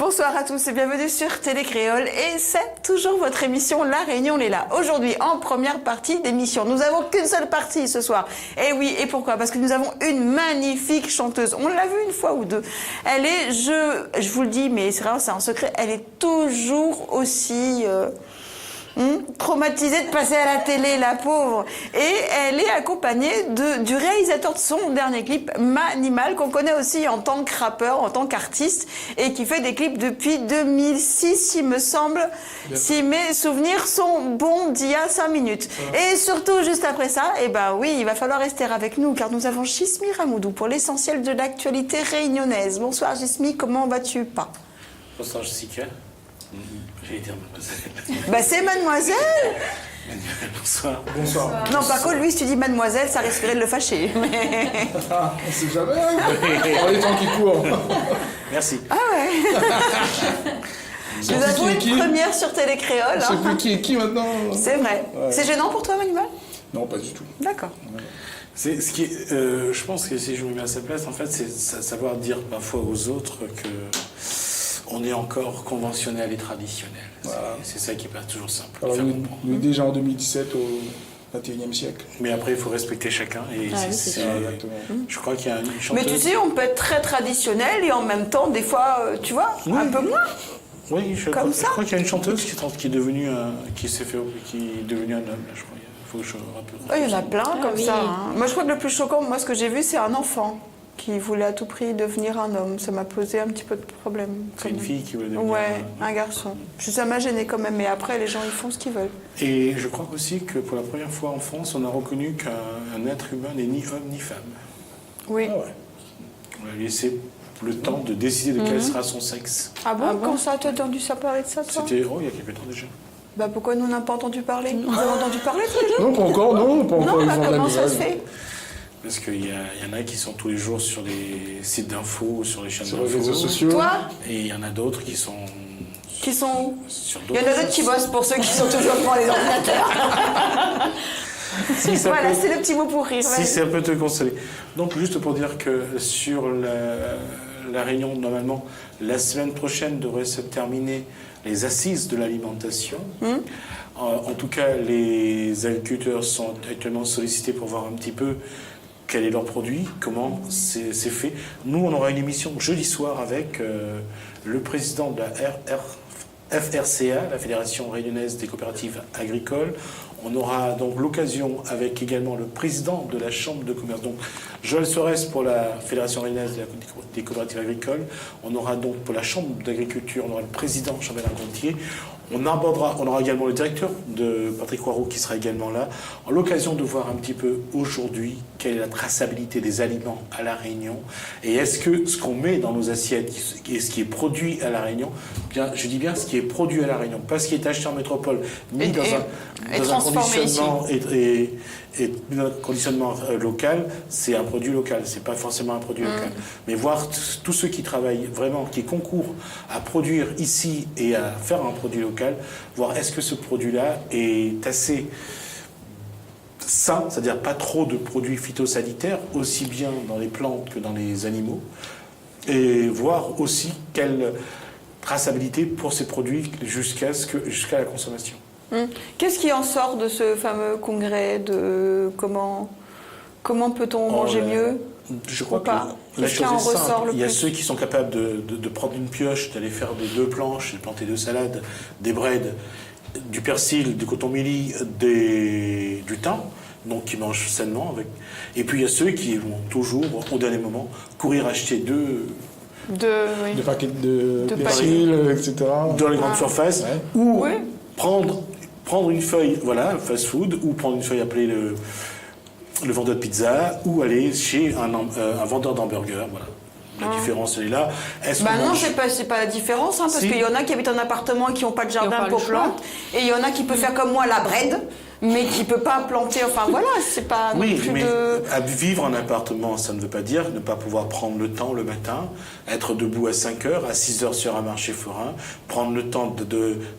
Bonsoir à tous et bienvenue sur Télé Créole et c'est toujours votre émission La Réunion est là. Aujourd'hui, en première partie d'émission, nous n'avons qu'une seule partie ce soir. Et oui, et pourquoi? Parce que nous avons une magnifique chanteuse. On l'a vue une fois ou deux. Elle est, je vous le dis, mais c'est vraiment c'est un secret, elle est toujours aussi... traumatisée de passer à la télé, la pauvre. Et elle est accompagnée du réalisateur de son dernier clip, Manimal, qu'on connaît aussi en tant que rappeur, en tant qu'artiste, et qui fait des clips depuis 2006, il me semble, si mes souvenirs sont bons d'il y a 5 minutes. Et surtout, juste après ça, eh ben oui, il va falloir rester avec nous, car nous avons Jismi Ramoudou pour l'essentiel de l'actualité réunionnaise. Bonsoir Jismi, comment vas-tu? Pas. Bonsoir Jessica. J'allais dire mademoiselle. Bah c'est mademoiselle. Bonsoir. Bonsoir. Non, par contre, lui, si tu dis mademoiselle, ça risquerait de le fâcher. Ah, on sait jamais. On les temps qui courent. Merci. Ah ouais. Nous avons une première sur Télé Créole. Je sais plus qui est qui maintenant. C'est vrai. Ouais. C'est gênant pour toi, Manuel? Non, pas du tout. D'accord. C'est ce qui est, je pense que si je me mets à sa place, en fait, c'est savoir dire parfois aux autres que on est encore conventionnel et traditionnel. Voilà. C'est ça qui n'est pas toujours simple. Alors, nous déjà en 2017 au XXIe siècle. Mais après, il faut respecter chacun. Et je crois qu'il y a une chanteuse... Mais tu sais, on peut être très traditionnel et en même temps, des fois, tu vois, oui, un peu moins. Oui, je crois qu'il y a une chanteuse qui est devenue qui est devenue un homme, là, je crois. Il faut que je rappelle. Oh, il y en a plein comme ça. Hein. Moi, je crois que le plus choquant, moi, ce que j'ai vu, c'est un enfant qui voulait à tout prix devenir un homme. Ça m'a posé un petit peu de problème. C'est une fille qui voulait devenir un garçon. Ça m'a gêné quand même, mais après, les gens, ils font ce qu'ils veulent. Et je crois aussi que pour la première fois en France, on a reconnu qu'un être humain n'est ni homme ni femme. Oui. Ah ouais. On a laissé le temps de décider de quel sera son sexe. Ah bon, quand ça, tu as entendu ça parler de ça, toi? C'était il y a quelques temps déjà. Bah pourquoi nous on n'a pas entendu parler? Vous avez entendu parler tous les deux? Non, pas encore, non, pas encore. Non, bah, comment ça se fait? Parce qu'il y en a qui sont tous les jours sur les sites d'infos, sur les chaînes sur les d'infos. réseaux sociaux. Toi? Et il y en a d'autres qui sont... Qui sont... Sur il y en a d'autres qui bossent pour ceux qui sont toujours devant les ordinateurs. Si, voilà, c'est le petit mot pour rire. Si c'est un peu te consoler. Donc juste pour dire que sur la réunion, normalement, la semaine prochaine devrait se terminer les assises de l'alimentation. En tout cas, les agriculteurs sont actuellement sollicités pour voir un petit peu quel est leur produit, comment c'est fait. Nous, on aura une émission jeudi soir avec le président de la FRCA, la Fédération réunionnaise des coopératives agricoles. On aura donc l'occasion avec également le président de la Chambre de commerce, donc Joël Sorès pour la Fédération réunionnaise des coopératives agricoles. On aura donc pour la Chambre d'agriculture, on aura le président Jean-Bernard Gontier. On aura également le directeur de Patrick Roireau qui sera également là. En l'occasion de voir un petit peu aujourd'hui quelle est la traçabilité des aliments à La Réunion et est-ce que ce qu'on met dans nos assiettes et ce qui est produit à La Réunion, bien, je dis bien ce qui est produit à La Réunion, pas ce qui est acheté en métropole, mis dans un conditionnement et un conditionnement local, c'est un produit local, c'est pas forcément un produit local. Mais voir tous ceux qui travaillent vraiment, qui concourent à produire ici et à faire un produit local, voir est-ce que ce produit-là est assez sain, c'est-à-dire pas trop de produits phytosanitaires, aussi bien dans les plantes que dans les animaux, et voir aussi quelle traçabilité pour ces produits jusqu'à la consommation. Qu'est-ce qui en sort de ce fameux congrès de comment peut-on manger mieux? Je crois que la chose est simple. Il y a ceux qui sont capables de prendre une pioche, d'aller faire des 2 planches, de planter 2 salades, des breads, du persil, du coton-mili, du thym, donc qui mangent sainement avec. Et puis il y a ceux qui vont toujours, au dernier moment, courir acheter deux paquets de persil, etc. Dans les grandes surfaces, ou prendre une feuille, voilà, fast-food, ou prendre une feuille appelée le vendeur de pizza, ou aller chez un vendeur d'hamburgers, voilà. La différence, elle est là. Non, c'est pas la différence, hein, parce qu'il y en a qui habitent en appartement et qui n'ont pas de jardin pour plantes, et il y en a qui peuvent faire comme moi la bread. mais qui peut pas planter. Enfin voilà, c'est pas non Oui, plus mais de. vivre en appartement, ça ne veut pas dire ne pas pouvoir prendre le temps le matin, être debout à 5 heures, à 6 heures sur un marché forain, prendre le temps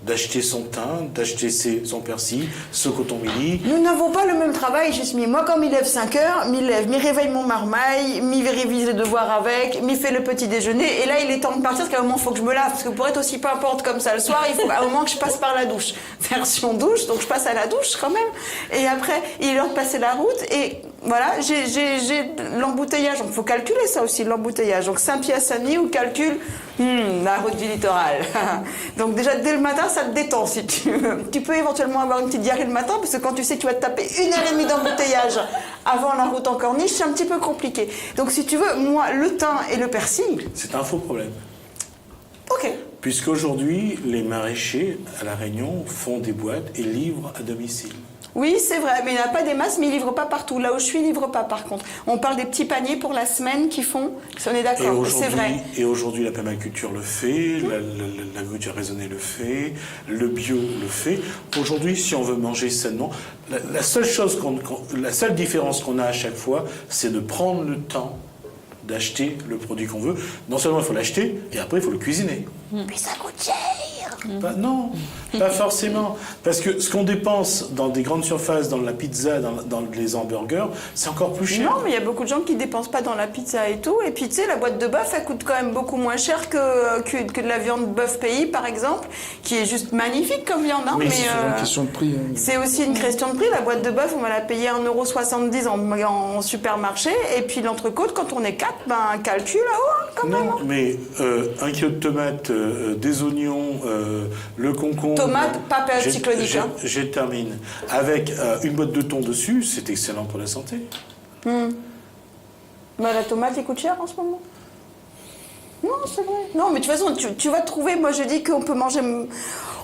d'acheter son thym, d'acheter son persil, ce coton-mili. Nous n'avons pas le même travail, Jasmine. Moi, quand m'y lève 5 heures, m'y réveille mon marmaille, m'y révise les devoirs avec, m'y fait le petit déjeuner, et là, il est temps de partir, parce qu'à un moment, il faut que je me lave, parce que pour être aussi pimpante comme ça le soir, il faut à un moment que je passe par la douche. Version douche, donc je passe à la douche quand même. Et après, il est l'heure de passer la route, et voilà, j'ai l'embouteillage. Donc, il faut calculer ça aussi, l'embouteillage. Donc, Saint-Pierre-Saint-Denis, on calcule la route du littoral. Donc, déjà, dès le matin, ça te détend, si tu veux. Tu peux éventuellement avoir une petite diarrhée le matin, parce que quand tu sais que tu vas te taper 1h30 d'embouteillage avant la route en corniche, c'est un petit peu compliqué. Donc, si tu veux, moi, le thym et le persil... C'est un faux problème. Ok. Puisqu'aujourd'hui, les maraîchers à La Réunion font des boîtes et livrent à domicile. Oui, c'est vrai, mais il n'y a pas des masses, mais ils ne livrent pas partout. Là où je suis, ils ne livrent pas, par contre. On parle des petits paniers pour la semaine qu'ils font, si on est d'accord, c'est vrai. Et aujourd'hui, la permaculture le fait, l'agriculture raisonnée le fait, le bio le fait. Aujourd'hui, si on veut manger sainement, la seule différence qu'on a à chaque fois, c'est de prendre le temps d'acheter le produit qu'on veut. Non seulement il faut l'acheter, et après il faut le cuisiner. Mais ça coûte cher. Non, pas forcément. Parce que ce qu'on dépense dans des grandes surfaces, dans la pizza, dans les hamburgers, c'est encore plus cher. Non, mais il y a beaucoup de gens qui ne dépensent pas dans la pizza et tout. Et puis, tu sais, la boîte de bœuf, elle coûte quand même beaucoup moins cher que de la viande bœuf pays, par exemple, qui est juste magnifique comme viande. Hein, Mais c'est une question de prix. c'est aussi une question de prix. La boîte de bœuf, on va la payer 1,70 € en supermarché. Et puis l'entrecôte, quand on est 4, ben, calcul là-haut, quand même. Non, mais 1 kilo de tomates, des oignons, le concombre... Tomates, pas période cyclonique. Hein. Je termine. Avec une boîte de thon dessus, c'est excellent pour la santé. Bah, la tomate, elle coûte cher en ce moment. Non, c'est vrai. Non, mais de toute façon, tu vas trouver, moi je dis qu'on peut manger...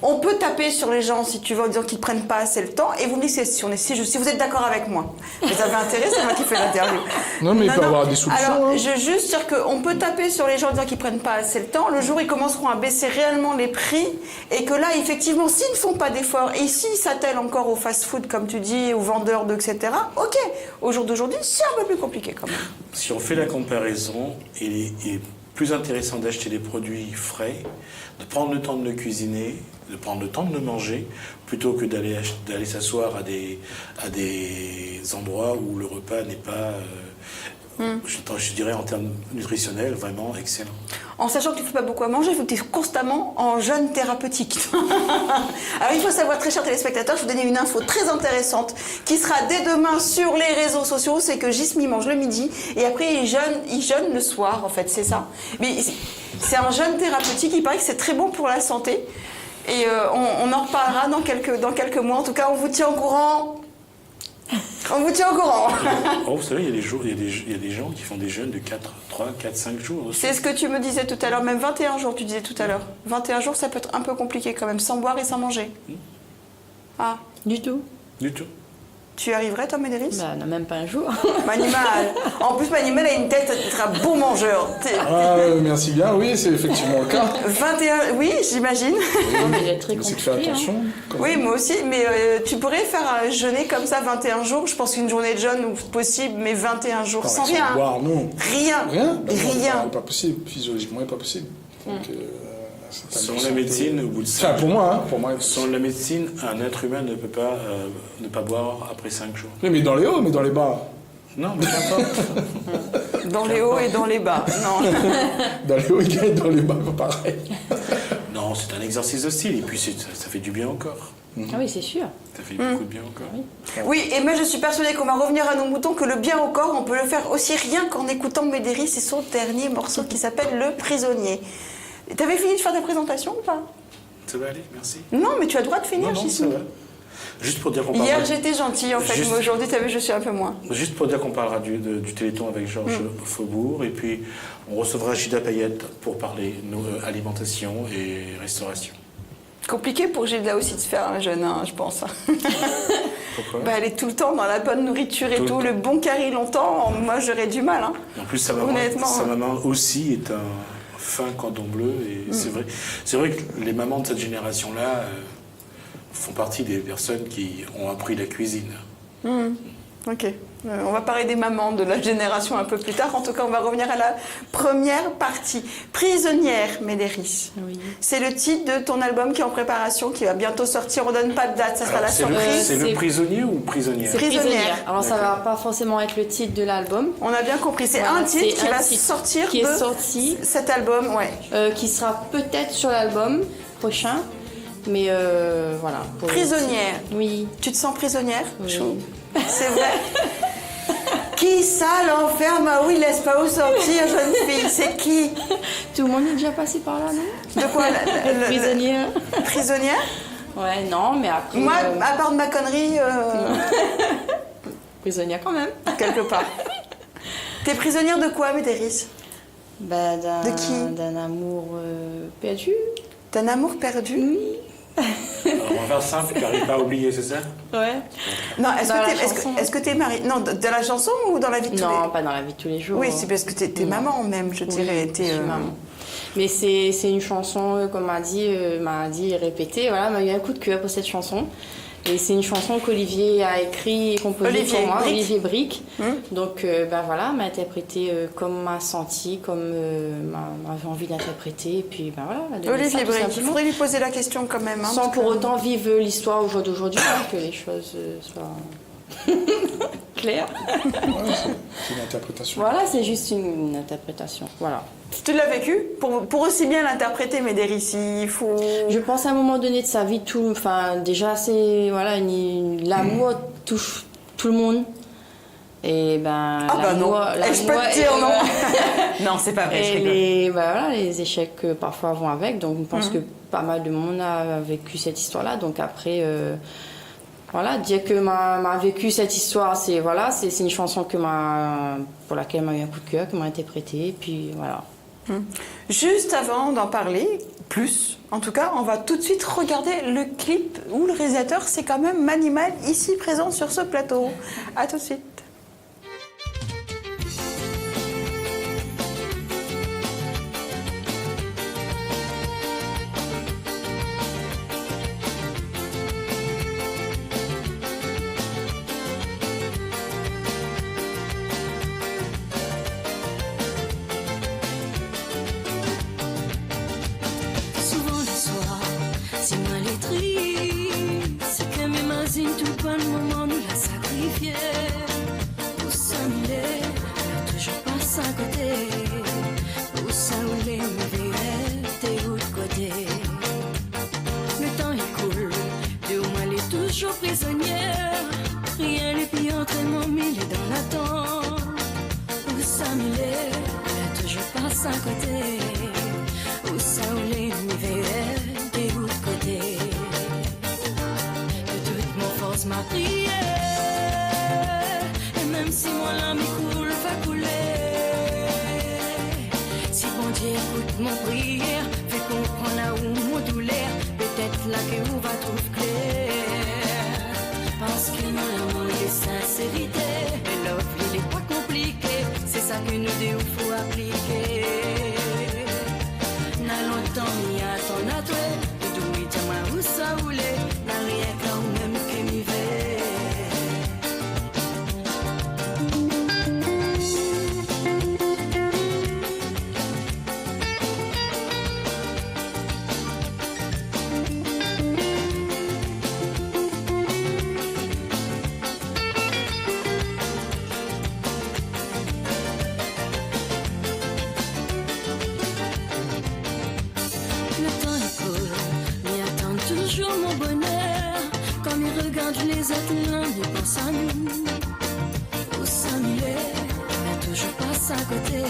On peut taper sur les gens, si tu veux, en disant qu'ils ne prennent pas assez le temps. Et vous me dites si vous êtes d'accord avec moi. Vous avez intérêt, c'est moi qui fais l'interview. Non, mais il peut y avoir des solutions. Alors, hein. je veux juste dire qu'on peut taper sur les gens en disant qu'ils ne prennent pas assez le temps. Le jour où ils commenceront à baisser réellement les prix, et que là, effectivement, s'ils ne font pas d'efforts, et s'ils s'attellent encore au fast-food, comme tu dis, aux vendeurs, etc., ok. Au jour d'aujourd'hui, c'est un peu plus compliqué quand même. Si on fait la comparaison, il est plus intéressant d'acheter des produits frais, de prendre le temps de le cuisiner, de prendre le temps de le manger, plutôt que d'aller s'asseoir à des endroits où le repas n'est pas, je dirais en termes nutritionnels, vraiment excellent. En sachant que tu ne fais pas beaucoup à manger, il faut que tu es constamment en jeûne thérapeutique. Alors il faut savoir, très chers téléspectateurs, je vais vous donner une info très intéressante qui sera dès demain sur les réseaux sociaux, c'est que Jismi mange le midi et après il jeûne le soir, en fait, c'est ça. Mais c'est un jeûne thérapeutique, il paraît que c'est très bon pour la santé. Et on en reparlera dans quelques mois. En tout cas, on vous tient au courant. On vous tient au courant. Oh, vous savez, il y a des gens qui font des jeûnes de 3, 4, 5 jours aussi. C'est ce que tu me disais tout à l'heure, même 21 jours, tu disais tout à l'heure. 21 jours, ça peut être un peu compliqué quand même, sans boire et sans manger. Ah, Du tout. Du tout. tu y arriverais, toi, Médéris? Bah, non, même pas un jour. Manimal. En plus, Manimal a une tête d'être un bon mangeur. Ah, merci bien, oui, c'est effectivement le cas. 21, oui, j'imagine. Non, mais il est très Mais c'est de faire compliqué. attention. quand Oui, même. moi aussi, mais tu pourrais faire un jeûner comme ça 21 jours. Je pense qu'une journée de jeûne possible, mais 21 jours Non, sans mais rien. boire, non. Rien. Rien Ben non, Rien. pas possible. Physiologiquement, c'est pas possible. Donc, c'est un Selon bon la santé. médecine, au bout de Enfin, 5 pour moi, hein, pour moi. Selon la médecine, un être humain ne peut pas ne pas boire après 5 jours. Oui, mais dans les hauts, mais dans les bas. Non, mais n'importe. Dans les hauts et dans les bas. Non. Dans les hauts et dans les bas, pas pareil. Non, c'est un exercice de style. Et puis, ça fait du bien au corps. Ah oui, c'est sûr. Ça fait beaucoup de bien au corps. Oui, et moi je suis persuadée qu'on va revenir à nos moutons, que le bien au corps, on peut le faire aussi rien qu'en écoutant Médéris et son dernier morceau qui s'appelle Le Prisonnier. T'avais fini de faire ta présentation ou pas? Ça va aller, merci. Non, mais tu as le droit de finir, Non, non, Chismi. ça va. Juste pour dire qu'on Hier parlera, j'étais gentille en fait, Juste- mais aujourd'hui t'as vu, je suis un peu moins. juste pour dire qu'on parlera du Téléthon avec Georges Faubourg. Et puis, on recevra Gilda Payette pour parler alimentation et restauration. Compliqué pour Gilda aussi de se faire un jeûne, hein, je pense. Pourquoi Bah, elle est tout le temps dans la bonne nourriture et Tout le tout, temps. le bon carré longtemps, moi j'aurais du mal. Hein. Et en plus, sa Honnêtement, maman aussi est un fin cordon bleu. Et c'est vrai que les mamans de cette génération-là font partie des personnes qui ont appris la cuisine. Ok. On va parler des mamans de la génération un peu plus tard. En tout cas, on va revenir à la première partie. Prisonnière, Médéris. Oui. C'est le titre de ton album qui est en préparation, qui va bientôt sortir. On donne pas de date, ça sera Alors, la c'est surprise. c'est le prisonnier ou prisonnière? C'est Prisonnière. prisonnière. Alors ça va pas forcément être le titre de l'album. On a bien compris. C'est Voilà, un titre c'est qui un va titre sortir qui est de sorti. cet album, ouais. Qui sera peut-être sur l'album prochain. Mais voilà. Prisonnière. Oui. Tu te sens prisonnière, Oui. Chou? C'est vrai. Qui ça l'enferme? Ah oui, laisse pas où sortir, jeune fille. C'est qui? Tout le monde est déjà passé par là, non? De quoi? Prisonnière. Prisonnière? Ouais, non, mais après. Moi, à part de ma connerie, Prisonnière quand même. quelque part. T'es prisonnière de quoi, Médéris? Bah, De qui? D'un amour perdu. D'un amour perdu? Oui. Alors, on va faire simple, tu n'arrives pas à oublier, c'est ça? Ouais. Non, est-ce Dans la que t'es chanson. est-ce que t'es mariée? Non, de la chanson ou dans la vie de tous Non, les... pas dans la vie de tous les jours. Oui, c'est parce que t'es maman même, je dirais. Oui, T'es, je suis maman. Mais c'est une chanson, comme m'a dit répétée. Voilà, m'a eu un coup de cœur pour cette chanson. Et c'est une chanson qu'Olivier a écrit et composée Olivier pour moi, Brick. Olivier Brick. Donc ben voilà, m'a interprété comme m'a senti, comme m'avait envie d'interpréter. Et puis ben voilà, elle a donné Olivier ça, tout Brick, il simplement. faudrait lui poser la question quand même. Hein, Sans parce pour que- autant vivre l'histoire au jour d'aujourd'hui, hein, que les choses soient claires. Ouais, c'est une interprétation. Voilà, c'est juste une interprétation. Voilà. Tu l'as vécu pour aussi bien l'interpréter, Médéris, il faut... Je pense à un moment donné de sa vie, déjà c'est voilà, l'amour touche tout le monde. Et ben Ah bah non, je peux te dire non. Non, c'est pas vrai, je rigole. voilà, les échecs parfois vont avec. Donc je pense que pas mal de monde a vécu cette histoire-là. Donc après, voilà, dire que m'a vécu cette histoire, c'est une chanson pour laquelle m'a eu un coup de cœur, que m'a interprétée. Et puis voilà. Juste avant d'en parler plus, en tout cas, on va tout de suite regarder le clip où le réalisateur, c'est quand même Manimal, ici présent sur ce plateau. À tout de suite. Souvent le soir, si mal est triste, c'est que m'imagine tout bon moment nous l'a sacrifié. Où ça nous l'est, on toujours passe à côté. Où ça où les mauvais, t'es où de côté. Le temps il coule, de moi elle est toujours prisonnière. Rien n'est pire entre moi, mais il est dans l'attente. Où ça nous l'est, on toujours passe à côté. Où ça où les mauvais, t'es où de côté. De toute mon force m'a prié. Et même si mon larme coule, va couler. Si bon Dieu écoute mon prière, fait comprendre là où mon douleur, peut-être là que où va trouver clair. Parce que mon amour est sincérité, et l'offre il est pas compliqué, c'est ça que nous deux faut appliquer. N'a longtemps mis à ton atoué, et d'où il tient moi où ça voulait, n'a rien quand même que m'y fait. Le temps est court, mais attend toujours mon bonheur. Comme il regarde les êtres l'un, il pense à nous. Où ça nous l'est, mais toujours passe à côté.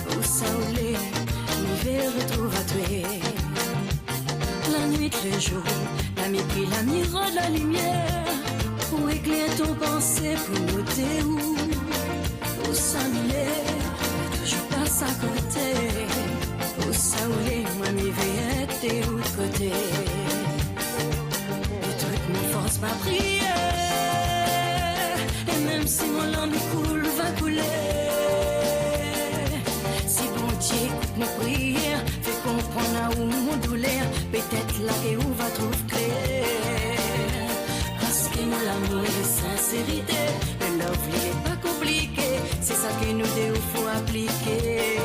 Où ça où l'est, l'hiver retrouve à tuer. La nuit, le jour, l'ami pris la miroir de la lumière. Pour éclairer ton pensée, pour nous t'es où. Où ça nous l'est, mais toujours passe à côté. Où ça où les moi m'y vais t'es où de côté. De toute mon force m'a prié. Et même si mon larme coule, va couler. Si bon Dieu écoute nos prières, fait comprendre là où mon douleur, peut-être là et où va trouver clair. sincérité. Le love, il est pas compliqué. C'est ça que nous deux faut appliquer.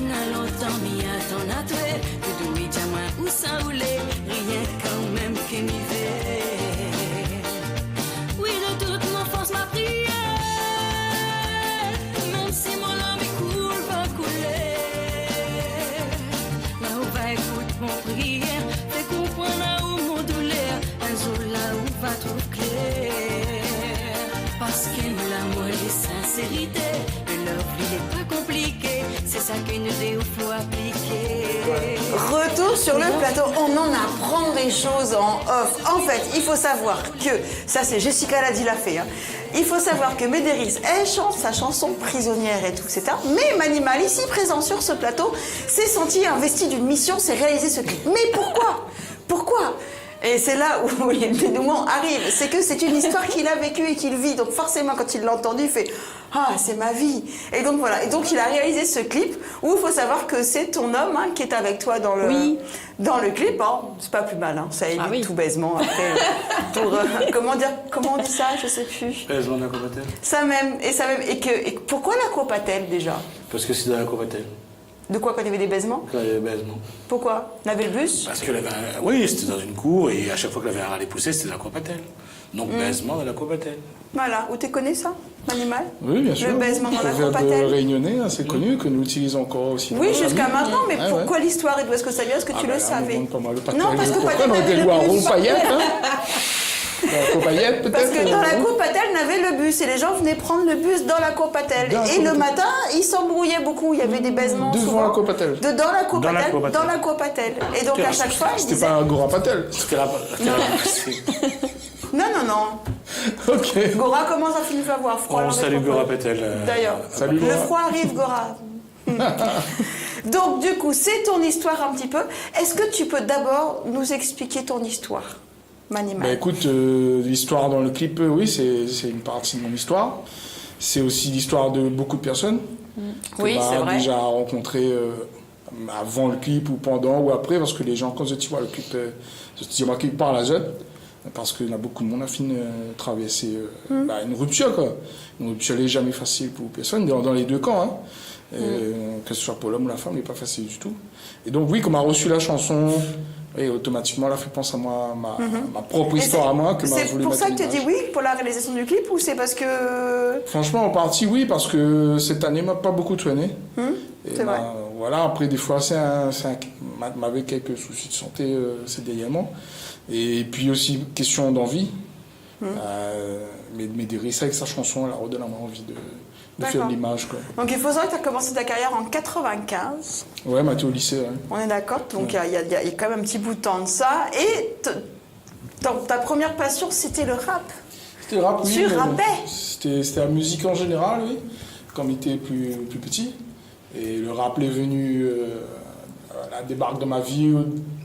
N'a longtemps mis à ton attrait. De douille, diamant ou ça ou les. Rien quand même qui m'y fait. Oui, de toute mon force, ma prière. Même si mon âme est coule, va couler. Là où va écoute mon prière. Fais comprendre là où mon douleur. Un jour là où va trouver clair. Parce que l'amour et sincérité. Le love, il est pas compliqué. C'est ça que nous deux faut appliquer. Retour sur le plateau, on en apprend des choses en off. En fait, il faut savoir que, ça c'est Jessica Ladi l'a fait, hein. Il faut savoir que Médéris, elle chante sa chanson Prisonnière et tout, etc. Mais Manimal, ici présent sur ce plateau, s'est senti investi d'une mission, c'est réaliser ce clip. Mais pourquoi ? Pourquoi ? Et c'est là où le dénouement arrive. C'est que c'est une histoire qu'il a vécue et qu'il vit. Donc forcément, quand il l'a entendu, il fait « Ah, c'est ma vie !» Et donc voilà. Et donc il a réalisé ce clip où il faut savoir que c'est ton homme hein, qui est avec toi dans le, dans le clip. Hein. C'est pas plus mal, hein. Ça évite tout baisement après. Pour, comment on dit ça ? Je sais plus. Baisement de la Copatel. Ça même. Et pourquoi la Copatel déjà ? Parce que c'est dans la Copatel. De quoi, quand il y avait des baisements ? Quand il y avait des baisements. Pourquoi ? On avait le bus ? Parce que oui, c'était dans une cour et à chaque fois que la verre allait pousser, c'était dans la Copatel. Donc baisement dans la Copatel. Voilà. Où tu connais ça, Manimal ? Oui, bien sûr. Le baisement dans la Le Copatel. verbe réunionnais, c'est connu, que nous utilisons encore aussi. Oui, jusqu'à famille. maintenant, mais Ah, pourquoi ouais. l'histoire et d'où est-ce que ça vient ? Est-ce que tu le savais ? Pas mal. Le Non, parce que pourquoi Patel on aurait n'avait pu le voir bus. Paillette, hein. La Copaillette, peut-être. Parce que dans la cour Patel, on avait le bus et les gens venaient prendre le bus dans la cour Patel. Dans la Et cour le Patel. matin, ils s'embrouillaient beaucoup. Il y avait des baisements Devant souvent. la cour Patel. Dans la cour Dans la Patel. cour Patel. Dans la cour Patel. Et donc à chaque fois, ils C'était disaient... pas un Gora Patel. C'était la Non, non, non. Ok. Gora commence à finir à avoir froid. On dans salue les Gora propos. Pétel. D'ailleurs. Salut, Le Gora. froid arrive, Gora. Donc du coup, c'est ton histoire un petit peu. Est-ce que tu peux d'abord nous expliquer ton histoire, Manimal ? Bah écoute, l'histoire dans le clip, oui, c'est une partie de mon histoire. C'est aussi l'histoire de beaucoup de personnes que Oui, c'est vrai. déjà rencontrées avant le clip ou pendant ou après, parce que les gens, quand tu vois le clip, c'est marqué par la jeune, parce qu'il y a beaucoup de monde à traverser une rupture, quoi. Une rupture n'est jamais facile pour personne, dans les deux camps, hein. Que ce soit pour l'homme ou la femme, n'est pas facile du tout. Et donc oui, quand on a reçu la chanson, et automatiquement, elle a fait penser à ma propre histoire à moi. C'est pour ça que tu dis oui pour la réalisation du clip ou c'est parce que... Franchement, en partie, oui, parce que cette année m'a pas beaucoup traîné. C'est vrai. Voilà, après, des fois, m'avait quelques soucis de santé ces derniers mois. Et puis aussi, question d'envie. Mais Médéris, avec sa chanson, elle a redonné envie de faire de l'image, quoi. Donc il faut savoir que tu as commencé ta carrière en 95. Ouais, Mathieu au lycée, ouais. On est d'accord. Donc il y a quand même un petit bout de temps de ça. Et ta première passion, c'était le rap. C'était le rap, oui. Tu rappais ? C'était la musique en général, oui, quand on était plus petit. Et le rap est venu, la débarque dans ma vie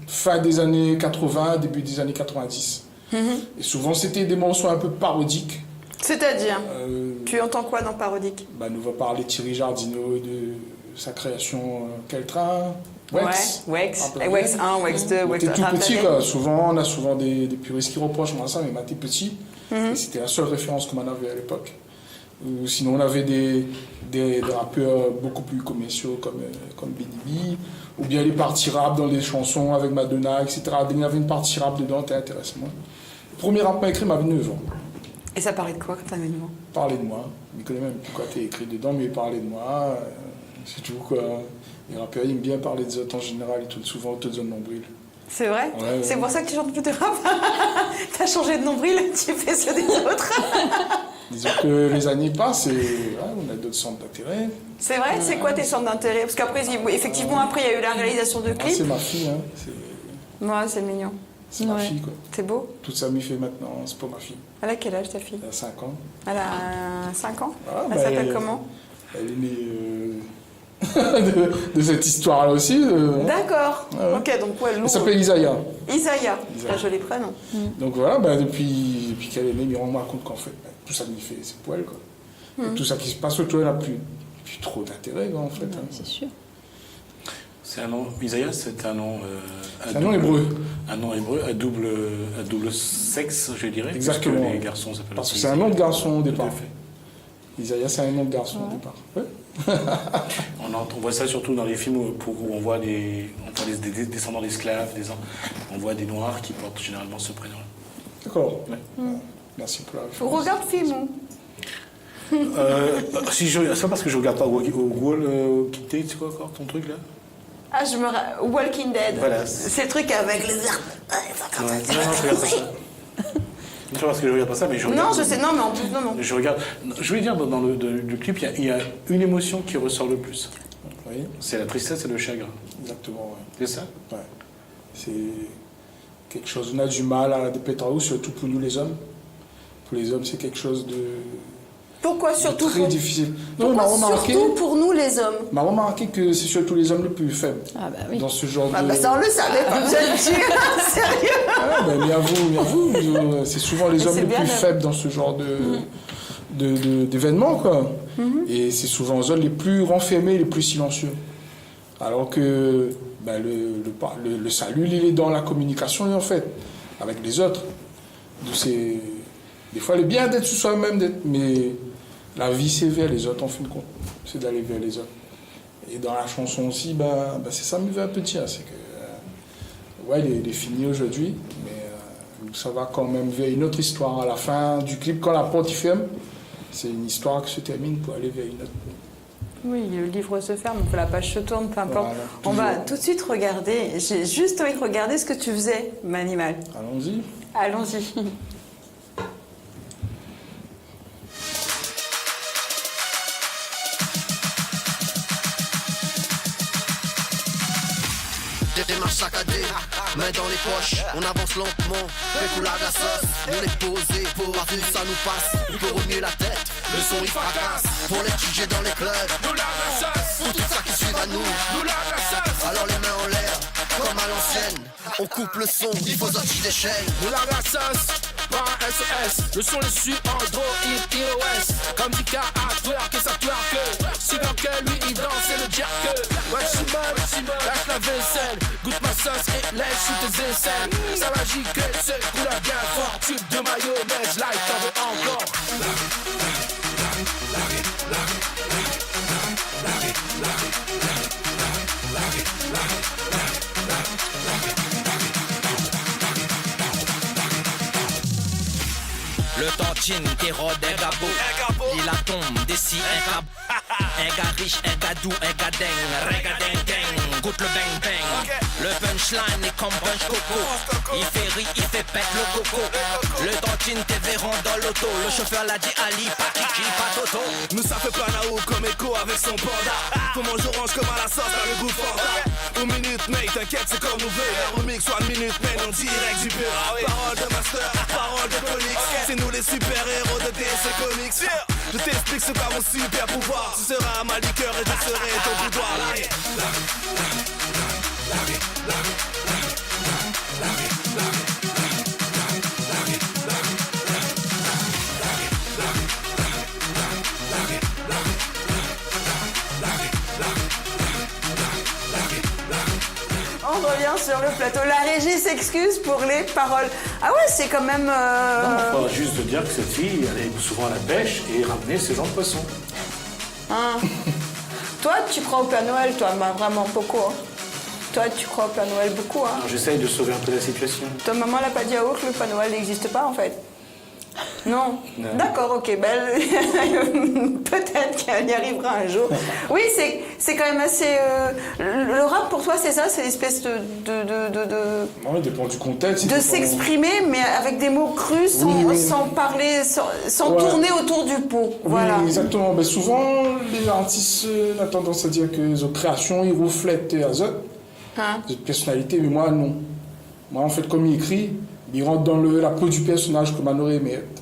fin des années 80, début des années 90. Et souvent, c'était des morceaux un peu parodiques. C'est-à-dire tu entends quoi dans parodique ? Nous va parler Thierry Jardineau de sa création Quel train ? Wex. Ouais, Wex 1, Wex 2, Wex 3. T'es tout petit, quoi. On a souvent des puristes qui reprochent moi ça, mais t'es petit. Et c'était la seule référence qu'on en avait à l'époque. Ou sinon, on avait des rappeurs beaucoup plus commerciaux comme Benny B, ou bien les parties rap dans les chansons avec Madonna, etc. Il y avait une partie rap dedans, t'es intéressant. Le premier rap m'a écrit m'avait 9 ans. Et ça parlait de quoi quand t'avais 9 ans ? Parler de moi. Il connaît même plus quoi t'es écrit dedans, mais parler de moi, c'est tout, quoi. Les rappeurs aiment bien parler des autres en général, et tout, souvent autour de zone nombril. C'est vrai ? Ouais. C'est pour ça que tu chantes plus de rap ? T'as changé de nombril, tu fais ceux des autres. Disons que les années passent et on a d'autres centres d'intérêt. C'est vrai ? C'est quoi tes centres d'intérêt ? Parce qu'après, effectivement, après, il y a eu la réalisation de clips. C'est ma fille, hein. Ouais, c'est mignon. C'est ma fille, quoi. C'est beau. Tout ça m'y fait maintenant, c'est pour ma fille. Elle a quel âge, ta fille ? Elle a 5 ans. Elle a 5 ans ? Ah, Elle s'appelle comment ? Elle est née de cette histoire-là aussi. D'accord. Ouais. Ok, donc ouais, Elle s'appelle Isaiah. Isaiah. Un joli prénom. Donc voilà, depuis qu'elle est née, il me raconte qu'en fait, tout ça m'y fait, c'est pour elle, quoi. Et tout ça qui se passe autour, elle n'a plus trop d'intérêt, quoi, en fait. C'est sûr. C'est un nom, Isaïa, c'est un nom... C'est un nom hébreu. Un nom hébreu à double sexe, je dirais. Exactement. Parce que les garçons s'appellent Parce que aussi c'est un nom de garçon au Tout départ. à fait. Isaïa, c'est un nom de garçon au départ. Ouais. On voit ça surtout dans les films où on voit des descendants d'esclaves, on voit des noirs qui portent généralement ce prénom-là. D'accord. Ouais. Merci pour la Faut référence. regarder le film. C'est pas parce que je regarde pas Wall Kitty, c'est quoi encore ton truc là? Ah, Walking Dead. Voilà. Ces trucs avec les arbres. Non, je regarde pas ça. C'est pas parce que je regarde pas ça, mais je regarde. Non, je sais, non, mais en plus, non. Je regarde. Je voulais dire, dans le clip, il y a une émotion qui ressort le plus. Oui, C'est la tristesse et le chagrin. exactement. Ouais. C'est ça? Ouais. C'est quelque chose, on a du mal à la dépêter, surtout pour nous les hommes. Pour les hommes, c'est quelque chose de Pourquoi surtout très pour... difficile. Non, Pourquoi on m'a remarqué, surtout pour nous les hommes? m'a remarqué que c'est surtout les hommes les plus faibles Ah bah oui. dans ce genre Ah de... bah ça on le savait pas, je le dis, sérieux. Ah, ben, mais à vous, c'est souvent les Mais hommes c'est les bien plus de- faibles dans ce genre d'événements, quoi. Et c'est souvent les hommes les plus renfermés, les plus silencieux. Alors que ben, le salut, il est dans la communication, en fait, avec les autres. Donc, des fois, il est bien d'être sur soi-même, mais la vie, c'est vers les autres, en fin de compte. C'est d'aller vers les autres. Et dans la chanson aussi, c'est ça me veut un peu dire, c'est que ouais, il est fini aujourd'hui, mais ça va quand même vers une autre histoire. À la fin du clip, quand la porte y ferme, c'est une histoire qui se termine pour aller vers une autre. Oui, le livre se ferme, donc la page se tourne, peu importe. Voilà, On va toujours. tout de suite regarder, j'ai juste envie de regarder ce que tu faisais, Manimal. Allons-y. Allons-y. Des démarches saccadées, main dans les poches, on avance lentement, fait couler de la sauce, on est posé, partout ça nous passe, on peut remuer la tête, le son il fracasse, pour les DJ dans les clubs, nous lave la sauce, pour tout ça qui suit à nous, lave la sauce, alors les mains en l'air, comme à l'ancienne, on coupe le son, il faut sortir des chaînes, nous lave la sauce, pas un SOS, le son le suit Android, iOS, comme Dika à twerk et ça twerk, si bien que lui il danse et le jerk, ouais Simone, lâche la vaisselle, goûte ma sauce et laisse sous tes aisselles, ça magie que c'est couleur bien fort, tube de mayonnaise, light t'en veux encore. Le tantine, terreau des gabots. Il la tombe, des si un cab. Un gars riche, un gars doux, un gars ding. Regading ding, goûte le bang bang. Le punchline est comme punch coco. Il fait rire, il fait pète le coco. Le tantine, t'es verront dans l'auto. Le chauffeur l'a dit Ali, pas Kiki, pas Toto. Nous ça fait plein à haut comme écho avec son panda. Faut manger orange comme à la sauce, dans le goût fanta. Une minute, mate, t'inquiète, c'est comme nous veut. Un remix, soit une minute, man, on direct du peu. Parole de master, parole de Conix. C'est nous les super-héros de DC Comics. Je t'explique ce qu'est mon super pouvoir. Tu seras ma liqueur et je serai ton boudoir. On revient sur le plateau. La régie s'excuse pour les paroles. Ah ouais, c'est quand même... Non, faut juste dire que cette fille allait souvent à la pêche et ramener ses gens de poisson. Hein. Toi, tu crois au Père Noël, toi, bah, vraiment beaucoup. Hein. Toi, tu crois au Père Noël beaucoup. Hein. Alors, j'essaye de sauver un peu la situation. Ta maman l'a pas dit à haut que le Père Noël n'existe pas, en fait. Non. Non. D'accord, ok. Ben, peut-être qu'elle y arrivera un jour. Oui, c'est quand même assez... le rap, pour toi, c'est ça? C'est l'espèce de Ouais, dépend du contexte. de dépend- s'exprimer, mais avec des mots crus, sans, Oui, oui. sans parler, sans Ouais. tourner autour du pot. Oui, Voilà. exactement. Ben, souvent, les artistes ont tendance à dire que les créations, ils reflètent Hein. cette personnalité, mais moi, non. Moi, en fait, comme il écrit, il rentre dans la peau du personnage que man aurait aimé être.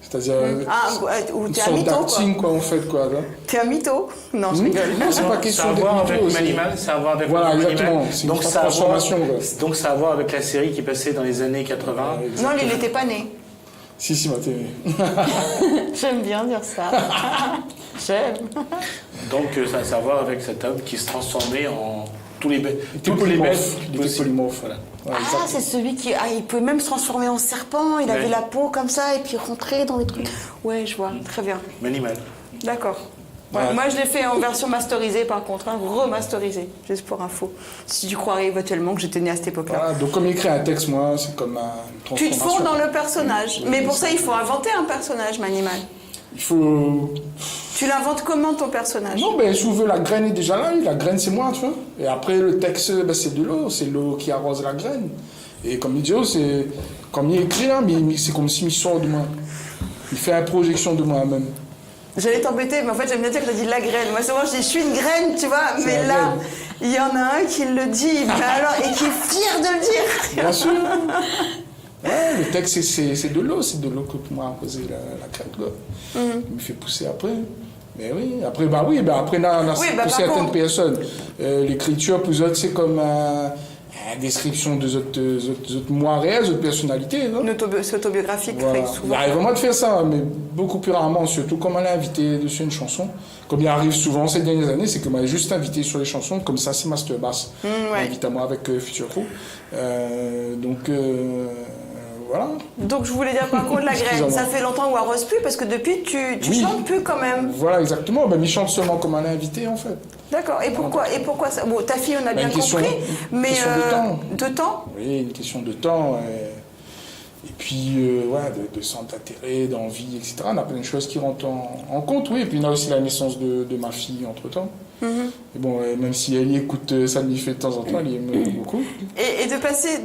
C'est-à-dire Ah, ou une t'es un sorte mytho, quoi. d'acting, quoi, en fait, quoi. Là. T'es un mytho? Non, je rigole. Non, c'est pas Ça question a à d'être voir mytho avec aussi. Manimal, ça a à voir avec Voilà, Manimal. exactement. C'est une Donc sorte ça de a à voir- transformation, quoi. donc ça a à voir avec la série qui passait dans les années 80. Non, il n'était pas né. Si, ma télé. J'aime bien dire ça. J'aime. Donc ça a à voir avec cet homme qui se transformait tous les bêtes. Il était Toutes les bêtes. polymorphe. Il était polymorphe. Voilà. Ouais, Ah, exactement. c'est celui qui il pouvait même se transformer en serpent, il avait Ouais. la peau comme ça et puis rentrer dans les trucs. Ouais, je vois, très bien. Manimal. D'accord. Ouais, Ouais. moi, je l'ai fait en version masterisée, par contre, hein, remasterisée, juste pour info. Si tu croirais éventuellement que j'étais née à cette époque-là. Voilà, donc comme écrit un texte, moi, c'est comme une Tu te transformation. fonds dans le personnage. Mais pour ça, il faut inventer un personnage, Manimal. Il faut... Tu l'inventes comment, ton personnage? Non, ben, si vous voulez, la graine est déjà là, la graine c'est moi, tu vois. Et après, le texte, ben, c'est de l'eau, c'est l'eau qui arrose la graine. Et comme il dit, c'est comme il écrit là, mais c'est comme s'il sort de moi. Il fait une projection de moi-même. J'allais t'embêter, mais en fait, j'aime bien dire que tu as dit la graine. Moi, souvent, je dis je suis une graine, tu vois. C'est Mais la là, graine. il y en a un qui le dit, mais alors, et qui est fier de le dire. Bien sûr. Ouais, le texte, c'est de l'eau que moi arrosé la graine, quoi. Il me fait pousser après. Mais oui, après, après, Oui, pour par certaines contre- personnes, l'écriture, pour eux, c'est comme une description de autres moi réels, de personnalité, non? C'est autobiographique, Voilà. très Il souvent. arrive vraiment de faire ça, mais beaucoup plus rarement, surtout comme elle est invitée dessus une chanson. Comme il arrive souvent ces dernières années, c'est que moi, juste invité sur les chansons, comme ça, c'est Master Bass. ouais. Invite à moi avec Future Crew. Voilà. Donc, je voulais dire par contre la graine. Excusez-moi. Ça fait longtemps ou arrose plus, parce que depuis, tu Oui. chantes plus quand même. Voilà, exactement. Ben, il chante seulement comme elle est invité, en fait. D'accord. Et pourquoi ça? Bon, ta fille, on a bien une question- compris. une Mais question de temps. de temps? Oui, une question de temps. Et puis, de centre d'intérêt, d'envie, etc. On a plein de choses qui rentrent en compte, oui. Et puis, on a aussi la naissance de ma fille entre-temps. Et bon, même si elle y écoute ça lui fait de temps en temps, elle y aime beaucoup. Et de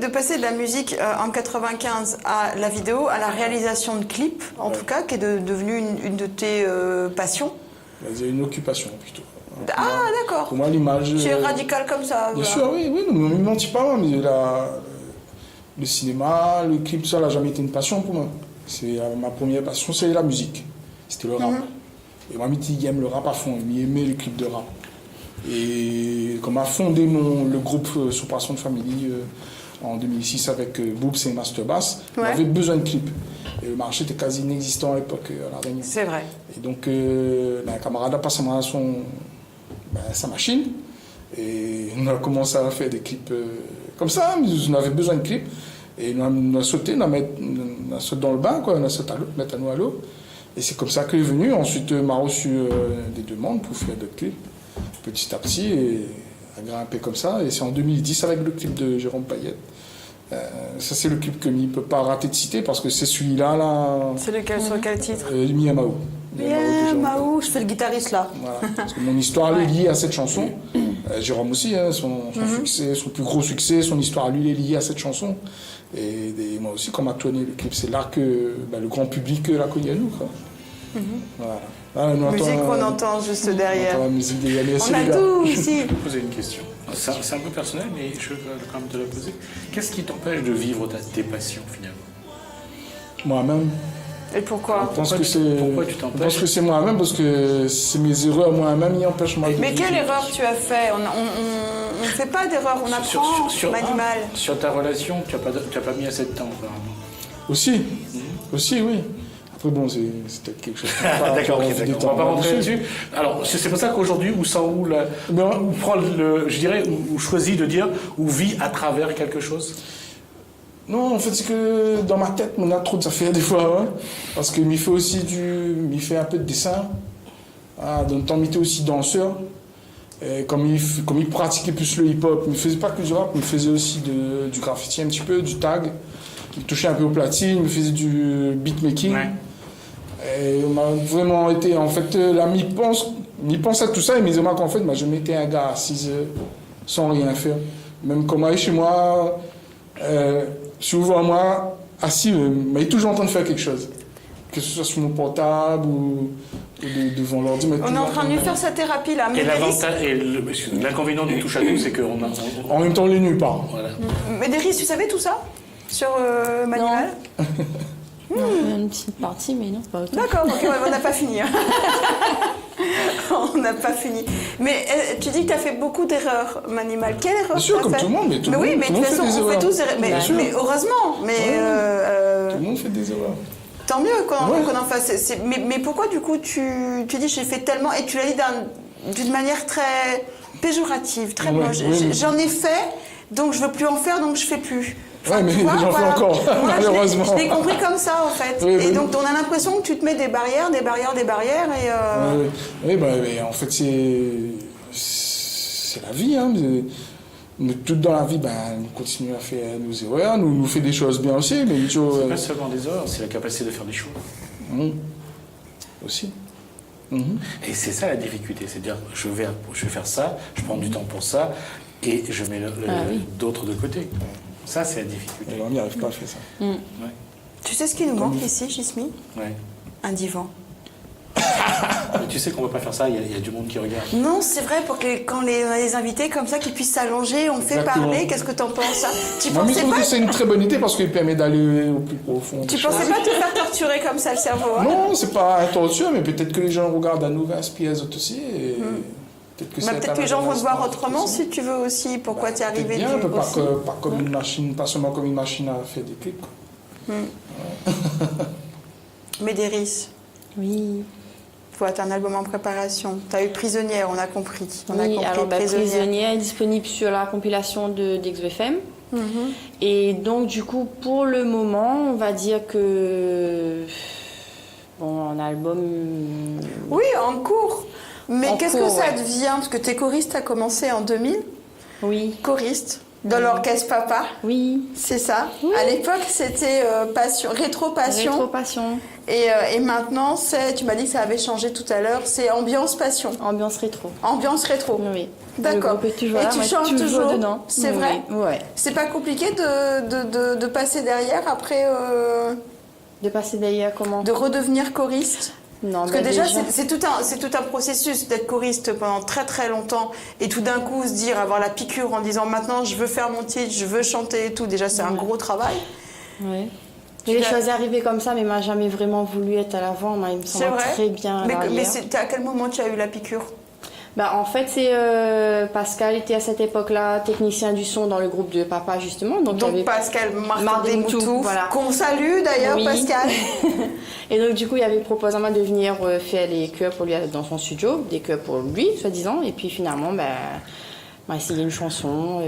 passer de la musique en 95 à la vidéo, à la réalisation de clips, en tout cas, qui est devenue une de tes passions. C'est une occupation, plutôt. Ah, d'accord. Pour moi, l'image... Tu es radical comme ça. Bien voilà. sûr, oui, ne me mentis pas, mais le cinéma, le clip, ça n'a jamais été une passion pour moi. Ma première passion, c'est la musique. C'était le rap. Et moi, il aime le rap à fond, il aimait le clip de rap. Et comme a fondé le groupe Sous Passion de Family en 2006 avec Boobs et Master Bass, on avait besoin de clips. Et le marché était quasi inexistant à l'époque à La Réunion. C'est vrai. Et donc, un camarade a passé sa machine. Et on a commencé à faire des clips comme ça. On avait besoin de clips. Et on a sauté, on a sauté dans le bain, quoi. On a sauté mettre à nous à l'eau. Et c'est comme ça qu'il est venu. Ensuite, on a reçu des demandes pour faire d'autres clips, petit à petit, et a grimpé comme ça. Et c'est en 2010 avec le clip de Jérôme Payette. Ça, c'est le clip que je ne peux pas rater de citer parce que c'est celui-là. C'est lequel, sur quel titre? Miamao. Mao, je fais le guitariste là. Voilà. Parce que mon histoire est liée à cette chanson. Jérôme aussi, hein, son succès, son plus gros succès, son histoire à lui est liée à cette chanson. Et moi aussi, quand on m'a tourné le clip, c'est là que le grand public l'a connu à nous. Quoi. Voilà. Là, Musique qu'on entend juste derrière. La musique des Galets, On a tout ici. Je vais te poser une question. C'est un peu personnel, mais je vais quand même te la poser. Qu'est-ce qui t'empêche de vivre tes passions, finalement? Moi-même. Et pourquoi? Je pense que Pourquoi tu t'empêches? Je pense que c'est moi-même parce que c'est mes erreurs moi-même qui empêchent moi de Mais vivre. quelle erreur tu as fait? On ne fait pas d'erreur, on apprend, Manimal. Sur ta relation, tu n'as pas mis assez de temps, apparemment. Aussi, oui. Après, bon, c'est peut-être quelque chose. D'accord, ok, d'accord. On va pas rentrer là-dessus. Alors, c'est pour ça qu'aujourd'hui, ou prend ou choisit de dire, ou vit à travers quelque chose. Non, en fait, c'est que dans ma tête, on a trop de affaires des fois. Hein, parce que m'y fait aussi fait un peu de dessin. Ah, dans le temps, il était aussi danseur. Et comme il pratiquait plus le hip-hop, il ne faisait pas que du rap, il faisait aussi du graffiti un petit peu, du tag. Il touchait un peu au platine, il faisait du beatmaking. Ouais. Et on a vraiment été, en fait, là, il pense à tout ça, et me disait qu'en fait, je m'étais un gars assis sans rien faire. Même quand moi, chez moi, si vous voyez moi assis, mais il est toujours en train de faire quelque chose. Que ce soit sur mon portable ou devant l'ordi. On est en train de lui faire sa thérapie là. Et l'inconvénient du touche à tout, c'est qu'on a. En même temps, on est nulle part. Voilà. Médéris, tu savais tout ça sur Manimal? Non, une petite partie, mais non, c'est pas autant. D'accord, ok, on n'a pas fini. On n'a pas fini. Mais tu dis que tu as fait beaucoup d'erreurs, Manimal. Quelle erreur Bien sûr, tu as comme fait? tout le monde, mais tout le monde, oui, mais de toute façon, on fait tous des erreurs. Mais heureusement, Tout le monde fait des erreurs. tant mieux qu'on en fasse. Mais pourquoi, du coup, tu dis j'ai fait tellement. Et tu l'as dit d'une manière très péjorative, très Ouais, moche. oui. J'en ai fait, donc je veux plus en faire, donc je fais plus. Ouais, mais tu vois, j'en fais encore, Moi, malheureusement. Je l'ai compris comme ça, en fait. Oui, et oui. donc, on a l'impression que tu te mets des barrières, et... Oui, mais en fait, c'est la vie. Hein. Nous, tout dans la vie, nous continuons à faire nos erreurs, nous fait des choses bien aussi, mais C'est pas seulement des erreurs, c'est la capacité de faire des choix. Aussi. Et c'est ça la difficulté, c'est-à-dire je vais faire ça, je prends du temps pour ça, et je mets d'autres de côté. Ça, c'est la difficulté. Et on n'y arrive pas à faire ça. Ouais. Tu sais ce qui nous manque ici, Jismi? Ouais. Un divan. Mais tu sais qu'on ne peut pas faire ça, il y a du monde qui regarde. Non, c'est vrai, pour que quand les invités comme ça, qu'ils puissent s'allonger, on fait Exactement. parler. Qu'est-ce que t'en penses? Tu Moi, je pensais trouve pas que c'est une très bonne idée parce qu'il permet d'aller au plus profond. Tu pensais pas te faire torturer comme ça le cerveau, hein? Non, c'est pas un torture, mais peut-être que les gens regardent à nous, inspirent les autres aussi. Et peut-être que les gens vont te voir autrement si tu veux aussi. Pourquoi t'es arrivé bien, du pas aussi. comme une machine, pas seulement comme une machine à faire des clips. Médéris, Oui. toi, t'as un album en préparation. T'as eu Prisonnière, on a compris. On a Oui, compris, alors Prisonnière est disponible sur la compilation d'XBFM. Et donc, du coup, pour le moment, on va dire que. Bon, un album. Oui, en cours. Mais En qu'est-ce cours, que ça ouais. devient? Parce que t'es choriste, t'as commencé en 2000. Oui. Choriste de l'orchestre Papa. Oui. C'est ça. À l'époque, c'était passion, rétro-passion. Rétro-passion. Et maintenant, tu m'as dit que ça avait changé tout à l'heure, c'est ambiance passion. Ambiance rétro. Ambiance rétro. Oui. D'accord. Le groupe est toujours Et là, tu moi, chantes toujours dedans. C'est Oui, vrai? Ouais. C'est pas compliqué de passer derrière après, De passer derrière comment? de redevenir choriste? Non, Parce que déjà, c'est tout un processus d'être choriste pendant très très longtemps et tout d'un coup se dire, avoir la piqûre en disant maintenant je veux faire mon titre, je veux chanter et tout. Déjà, c'est un gros travail. Oui. J'ai choisi d'arriver comme ça, mais m'a jamais vraiment voulu être à l'avant. Il me C'est semble vrai. très bien à Mais l'arrière. à quel moment tu as eu la piqûre? En fait, c'est Pascal était à cette époque-là technicien du son dans le groupe de Papa, justement. Donc, il y avait Pascal Mardemoutou, Mardemoutou, voilà. qu'on salue d'ailleurs, Oui. Pascal. Et donc, du coup, il avait proposé à moi de venir faire les chœurs pour lui dans son studio, des chœurs pour lui, soi-disant. Et puis, finalement, on a essayé une chanson,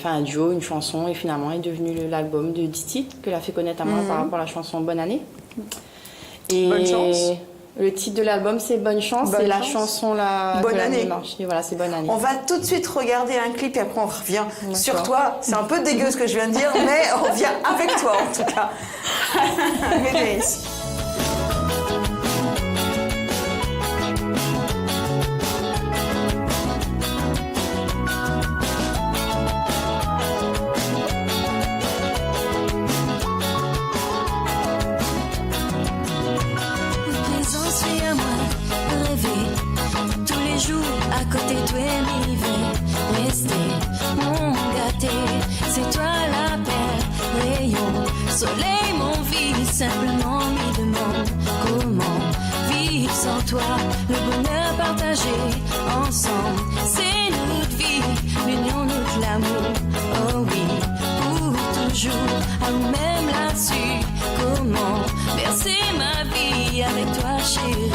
un duo, une chanson. Et finalement, est devenu l'album de 10 titres que l'a fait connaître à moi par rapport à la chanson Bonne Année. Et Bonne chance. Le titre de l'album, c'est Bonne Chance. Bonne et la chance. chanson, Bonne que la Année. marche. Et voilà, c'est Bonne Année. On va tout de suite regarder un clip et après on revient D'accord. sur toi. C'est un peu dégueu ce que je viens de dire, mais on revient avec toi en tout cas. Médéris. Présence, viens à moi, rêver. Tous les jours, à côté de toi, m'y rester, mon gâté. C'est toi la paix, rayon, soleil, mon vie. Simplement, m'y demande comment vivre sans toi. Le bonheur partagé ensemble, c'est notre vie. L'union, notre l'amour, oh oui, pour toujours. À nous-mêmes là-dessus, comment verser ma vie avec toi, chérie.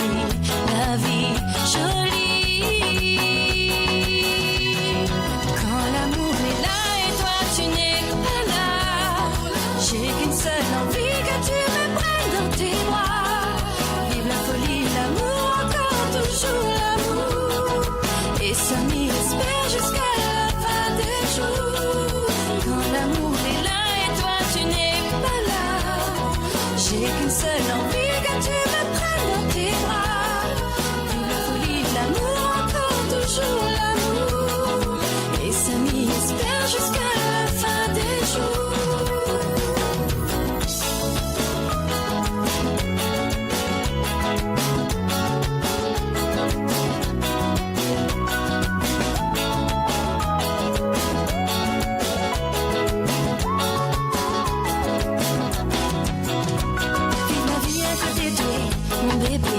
La vie jolie. Quand l'amour est là et toi tu n'es pas là, j'ai qu'une seule envie, que tu me prennes dans tes bras. Vive la folie, l'amour, encore toujours l'amour. Et ça m'y espère jusqu'à la fin des jours. Quand l'amour est là et toi tu n'es pas là, j'ai qu'une seule envie, que tu me prennes dans tes bras. Vive la folie, l'amour, encore toujours l'amour. Et ça m'y espère jusqu'à la fin des jours. Vive ma vie à côté de toi, mon bébé.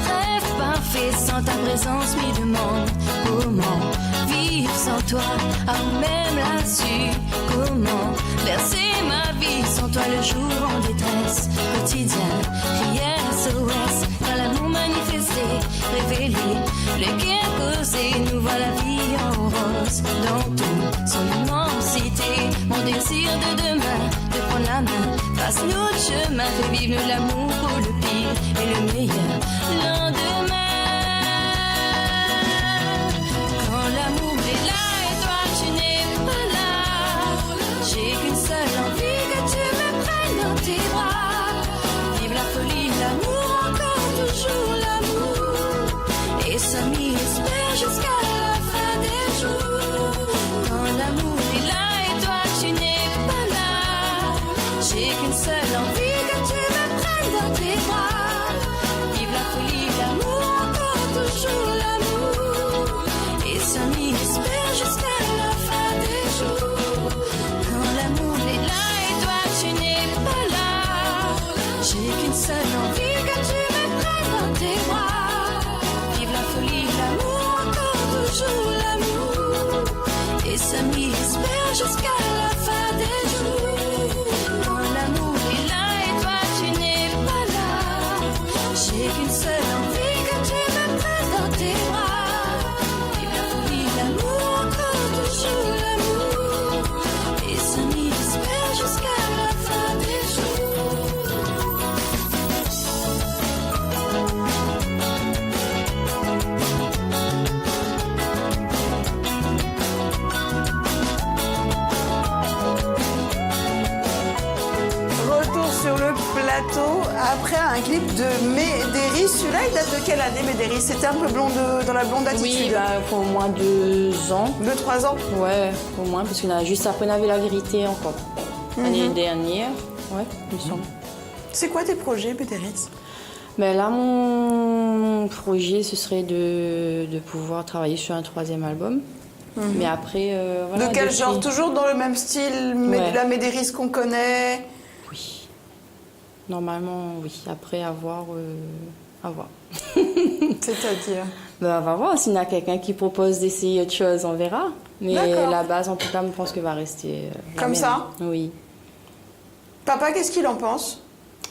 Rêve parfait sans ta présence, m'y demande comment vivre sans toi. Ah, même là-dessus, comment verser ma vie sans toi le jour en détresse. Quotidien, prière, SOS, dans l'amour manifesté, révélé, le cœur causé, nous voit la vie en rose dans toute son immensité. Mon désir de demain, de prendre la main, trace notre chemin, fait vivre l'amour pour le pire et le meilleur lendemain. Quand l'amour est là et toi tu n'es pas là, j'ai qu'une seule envie, que tu me prennes dans tes bras. Vive la folie, l'amour, encore toujours l'amour. Et Samy espère jusqu'à la fin des jours. Quand l'amour est là et toi tu n'es pas là, j'ai qu'une seule envie, que tu me prennes dans tes bras. Vive la folie, l'amour, encore toujours l'amour. Et Samy espère jusqu'à la fin des jours. Quand l'amour est là et toi tu n'es pas là, j'ai qu'une seule envie, que tu me prennes dans tes bras. Vive la folie, l'amour, encore toujours l'amour. Et Samy espère jusqu'à la fin des jours. Quand l'amour est là et toi tu n'es pas là, j'ai qu'une seule envie, que tu me prennes dans tes bras. Vive la folie, l'amour, encore toujours l'amour. Et Samy espère jusqu'à la fin des jours. Retour sur le plateau après un clip de Médéris. Celui-là, il date de quelle année, Médéris? C'était un peu dans la blonde attitude. Oui, pour au moins 2 ans. 2-3 ans. Ouais, au moins, parce qu'on a juste après on avait La Vérité encore. L'année dernière, ouais, il me semble. C'est quoi tes projets, Médéris? Ben là, mon projet, ce serait de pouvoir travailler sur un 3e album. Mais après, voilà. De quel depuis- genre? Toujours dans le même style, Ouais. la Médéris qu'on connaît? Oui. Normalement, oui. Après, à voir. C'est-à-dire? Ben, on va voir. S'il y a quelqu'un qui propose d'essayer autre chose, on verra. Mais D'accord. la base, en tout cas, je pense que va rester. La Comme même. ça? Oui. Papa, qu'est-ce qu'il en pense?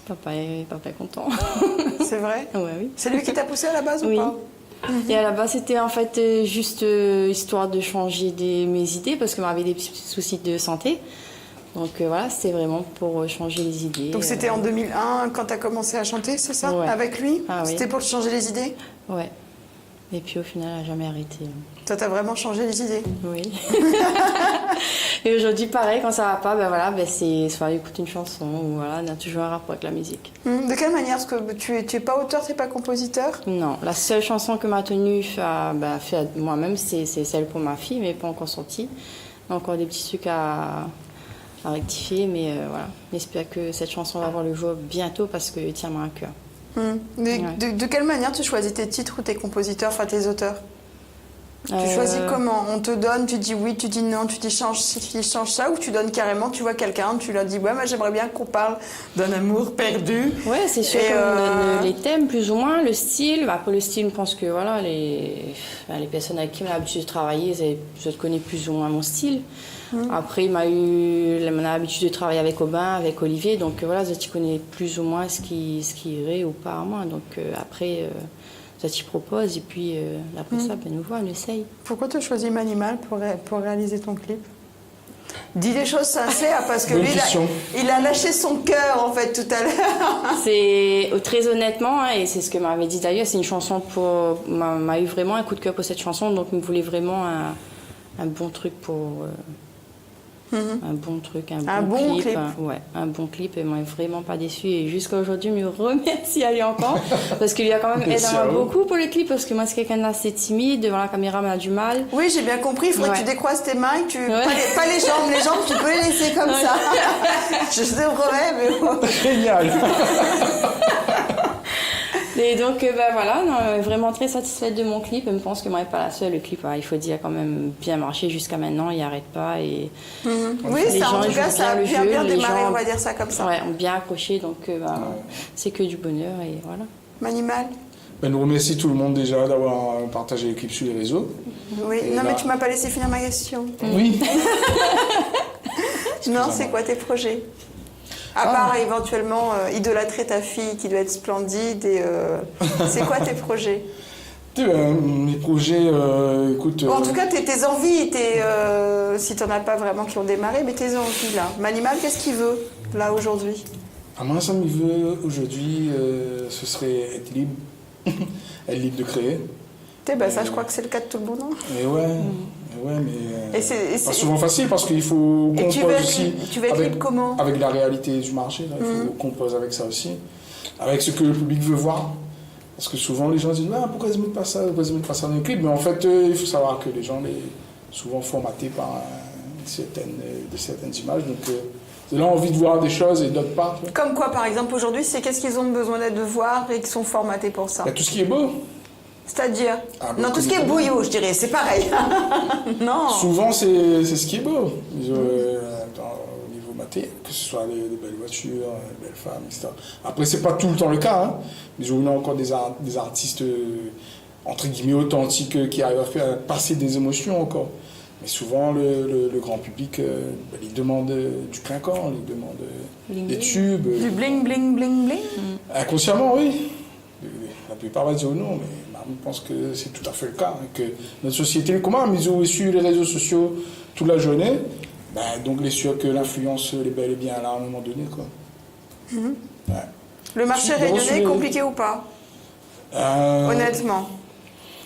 Papa est content. C'est vrai? Ouais, oui. C'est lui qui t'a poussé à la base ou Oui. pas? Et à la base, c'était en fait juste histoire de changer mes idées parce que j'avais des petits soucis de santé. Donc voilà, c'était vraiment pour changer les idées. Donc c'était en 2001 quand tu as commencé à chanter, c'est ça? Ouais. Avec lui? Ah oui. C'était pour te changer les idées? Ouais. Et puis au final, elle n'a jamais arrêté. Toi, t'as vraiment changé les idées? Oui. Et aujourd'hui, pareil, quand ça va pas, ben voilà, c'est soit écouter une chanson ou voilà, on a toujours un rapport avec la musique. De quelle manière? Parce que tu es pas auteur, tu n'es pas compositeur? Non, la seule chanson que m'a tenue à faire moi-même, c'est celle pour ma fille, mais pas encore sortie. Encore des petits trucs à rectifier, mais voilà. J'espère que cette chanson va voir le jour bientôt parce que tient-moi à cœur. De quelle manière tu choisis tes titres ou tes compositeurs, enfin tes auteurs? Tu choisis comment? On te donne, tu dis oui, tu dis non, tu dis change ci, change ça, ou tu donnes carrément, tu vois quelqu'un, tu leur dis ouais, moi j'aimerais bien qu'on parle d'un amour perdu. Ouais, c'est sûr Et, qu'on donne les thèmes plus ou moins, le style. Après le style, je pense que voilà, les personnes avec qui on a l'habitude de travailler, je connais plus ou moins mon style. Après, on a l'habitude de travailler avec Aubin, avec Olivier, donc voilà, je connais plus ou moins ce qui irait ou pas à moi. Donc après, ça t'y propose et puis après ça, ben, nous voilà, on essaye. Pourquoi tu as choisi Manimal pour réaliser ton clip? Dis des choses sincères parce que Bonne lui, question. il a lâché son cœur en fait tout à l'heure. C'est très honnêtement, hein, et c'est ce que m'avait dit d'ailleurs, c'est une chanson m'a eu vraiment un coup de cœur pour cette chanson, donc il me voulait vraiment un bon truc pour. Un bon truc, un bon clip. Ouais, un bon clip et moi vraiment pas déçue et jusqu'à aujourd'hui je me remercie à lui encore parce qu'il lui a quand même aidé beaucoup pour le clip parce que moi c'est quelqu'un d'assez timide, devant la caméra on a du mal. Oui, j'ai bien compris, il faudrait que tu décroises tes mains et que pas les jambes tu peux les laisser comme ça. Je te promets, mais bon. Génial. Et donc voilà, non, vraiment très satisfaite de mon clip et je pense que moi je suis pas la seule, le clip il faut dire a quand même bien marché jusqu'à maintenant, il arrête pas et Oui, les ça, gens en tout cas, ça a bien démarré, on va dire ça comme ça. Ouais, ont bien accroché donc c'est que du bonheur et voilà. Manimal. Ben, nous remercie tout le monde déjà d'avoir partagé le clip sur les réseaux. Oui, Et non là- mais tu m'as pas laissé finir ma question. Oui. Non, c'est quoi tes projets? À part éventuellement idolâtrer ta fille qui doit être splendide et c'est quoi tes projets? Mes projets, écoute... Bon, en tout cas, tes envies, si tu n'en as pas vraiment qui ont démarré, mais tes envies, là. Manimal, qu'est-ce qu'il veut, là, aujourd'hui? Moi, ça me veut, aujourd'hui, ce serait être libre. Être libre de créer. Ça, je crois que c'est le cas de tout le monde. Hein. Et ouais, mais c'est pas souvent facile parce qu'il faut composer aussi. Tu vas être libre comment? Avec la réalité du marché, là, il faut composer avec ça aussi. Avec ce que le public veut voir. Parce que souvent les gens disent pourquoi ils ne mettent pas ça, pourquoi ils ne mettent pas ça dans les clips. Mais en fait, il faut savoir que les gens sont souvent formatés par certaines images. Donc là, on a envie de voir des choses et d'autres pas. Comme quoi, par exemple, aujourd'hui, qu'est-ce qu'ils ont besoin de voir et qui sont formatés pour ça? Tout ce qui est beau. C'est-à-dire non, tout ce qui est bouillot, je dirais, c'est pareil. Non. Souvent, c'est ce qui est beau. Au niveau matériel, que ce soit les belles voitures, les belles femmes, etc. Après, c'est pas tout le temps le cas. Hein. Mais on a encore des artistes, entre guillemets, authentiques qui arrivent à faire passer des émotions encore. Mais souvent, le grand public, il demande du clinquant, il demande des tubes. Du bling, bling, bling, bling. Inconsciemment, oui. La plupart vont dire non, mais je pense que c'est tout à fait le cas. Que notre société, comment ils ont su les réseaux sociaux toute la journée, donc il est sûr que l'influence est bel et bien là à un moment donné. Quoi. Ouais. Le marché rayonné est compliqué ou pas honnêtement,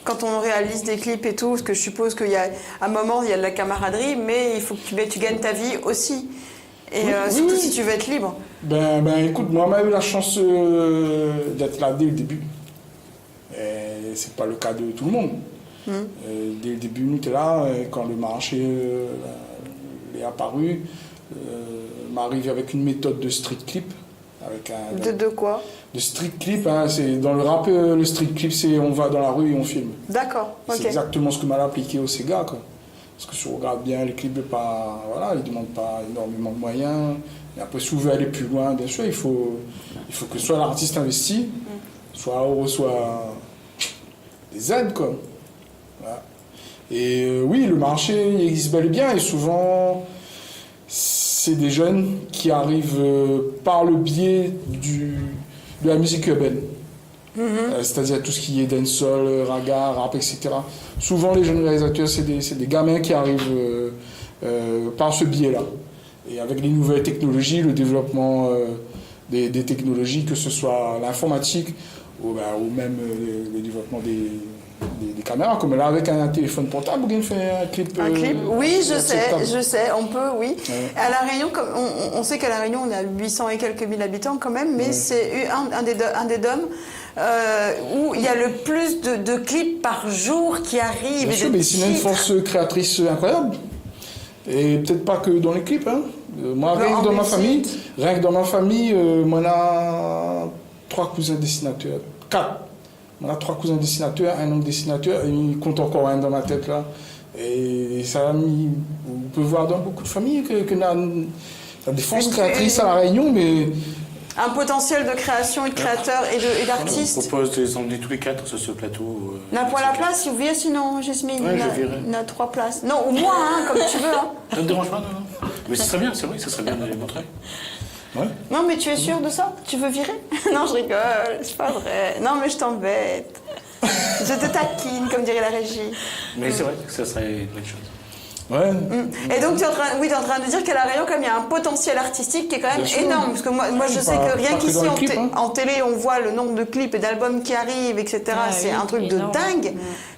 quand on réalise des clips et tout, parce que je suppose qu'il y a un moment, il y a de la camaraderie, mais il faut que tu gagnes ta vie aussi. Et surtout si tu veux être libre. Écoute, moi, j'ai eu la chance d'être là dès le début. Et c'est pas le cas de tout le monde. Dès le début, nous étions là, quand le marché est apparu, m'arrive avec une méthode de street clip. De quoi? De street clip, hein, c'est dans le rap, le street clip, c'est on va dans la rue et on filme. D'accord, ok. C'est exactement ce que m'a appliqué au Sega, quoi. Parce que si on regarde bien les clips, ils ne demandent pas énormément de moyens. Et après, si vous voulez aller plus loin, bien sûr, il faut que soit l'artiste investi, soit on reçoit des aides, quoi. Voilà. Et oui, le marché il existe bel et bien, et souvent, c'est des jeunes qui arrivent par le biais de la musique urbaine. C'est-à-dire tout ce qui est dancehall, raga, rap, etc. Souvent, les jeunes réalisateurs, c'est des gamins qui arrivent par ce biais-là. Et avec les nouvelles technologies, le développement des technologies, que ce soit l'informatique ou même le développement des caméras, comme là avec un téléphone portable, vous fait un clip. Un clip, oui, je sais, on peut, oui. Ouais. À La Réunion, on sait qu'à La Réunion, on a 800 et quelques mille habitants quand même, mais c'est un des DOM où il y a le plus de clips par jour qui arrivent. Bien sûr, mais c'est une force créatrice incroyable. Et peut-être pas que dans les clips. Hein. Moi, rien que dans ma famille, moi, on a 3 cousins dessinateurs. 4. On a 3 cousins dessinateurs, un oncle dessinateur, et il compte encore un dans ma tête là. Et ça a mis. On peut voir dans beaucoup de familles que y a des forces créatrices à La Réunion, mais. Un potentiel de création et de créateurs et d'artistes. On propose de les emmener tous les 4 sur ce plateau. N'a pas la place, si vous voulez, sinon, Jasmine. Ouais, je verrai. On a 3 places. Non, au moins, hein, comme tu veux. Hein. Ça ne te dérange pas, non. Mais ce serait bien, c'est vrai, ça serait bien de les montrer. Ouais. Non, mais tu es sûr de ça? Tu veux virer? Non, je rigole, c'est pas vrai. Non, mais je t'embête. Je te taquine, comme dirait la régie. Mais c'est vrai que ça serait une bonne chose. Ouais. Et donc, tu es en train de dire qu'à La Réunion, comme il y a un potentiel artistique qui est quand même énorme. Parce que moi je sais que rien qu'ici, en télé, on voit le nombre de clips et d'albums qui arrivent, etc. C'est un truc énorme. De dingue.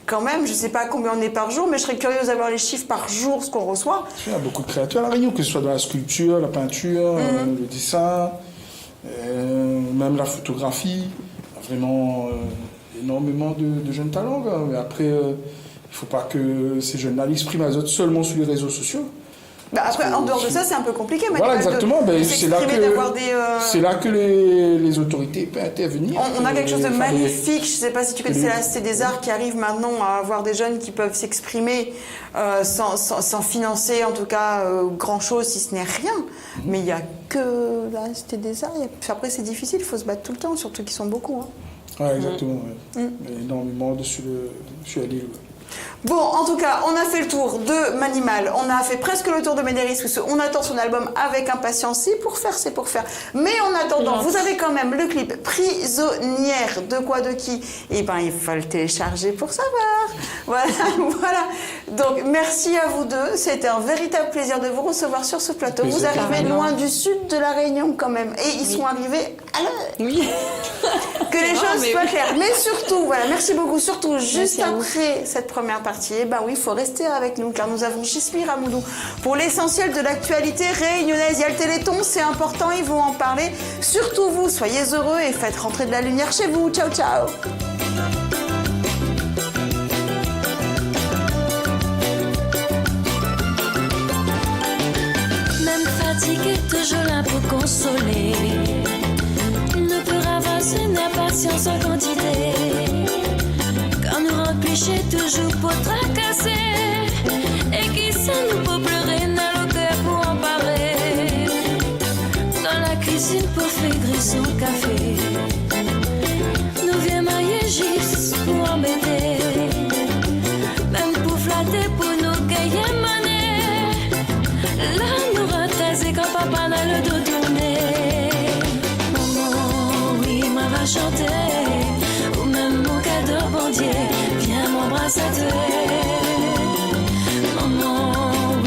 Quand même, je ne sais pas combien on est par jour, mais je serais curieuse d'avoir les chiffres par jour, ce qu'on reçoit. Il y a beaucoup de créateurs à La Réunion, que ce soit dans la sculpture, la peinture, le dessin, même la photographie. Il y a vraiment énormément de jeunes talents. Là. Mais après, il ne faut pas que ces jeunes-là l'expriment à eux autres seulement sur les réseaux sociaux. Après, en dehors de ça, c'est un peu compliqué. Voilà, exactement. C'est là que les autorités peuvent intervenir. On a quelque chose de magnifique. Je ne sais pas si tu connais la Cité des Arts qui arrive maintenant à avoir des jeunes qui peuvent s'exprimer sans financer, en tout cas, grand-chose, si ce n'est rien. Mais il n'y a que la Cité des Arts. Après, c'est difficile. Il faut se battre tout le temps, surtout qu'ils sont beaucoup. Hein. Oui, exactement. Énormément sur l'île. Bon, en tout cas, on a fait le tour de Manimal, on a fait presque le tour de Médéris, parce qu'on attend son album avec impatience. Si, pour faire, c'est pour faire. Mais en attendant, vous avez quand même le clip Prisonnière, de quoi, de qui? Eh ben, il faut le télécharger pour savoir. Voilà, voilà. Donc, merci à vous deux. C'était un véritable plaisir de vous recevoir sur ce plateau. Vous arrivez loin du sud de la Réunion quand même. Et ils sont arrivés à l'heure. Oui. Que les choses soient claires. Mais surtout, voilà, merci beaucoup. Surtout, juste après cette première partie, eh ben oui, il faut rester avec nous car nous avons Chismi Ramoudou pour l'essentiel de l'actualité réunionnaise. Il y a le Téléthon, c'est important, ils vont en parler. Surtout vous, soyez heureux et faites rentrer de la lumière chez vous. Ciao, ciao. Même fatigué, toujours là pour consoler. Ne peut ravasser l'impatience en quantité. Quand nous remplichons toujours pour tracasser. Et qui ça nous peut pleurer dans le cœur pour en parler. Dans la cuisine pour faire gris son café. Nous viens mailler juste pour embêter. Même pour flatter, pour nous gagner monnaie. Là nous ratasser quand papa n'a le dos tourné. Maman, oui, m'a va chanter. Ou même mon cadeau, bon Dieu, viens m'embrasser à toi. Maman,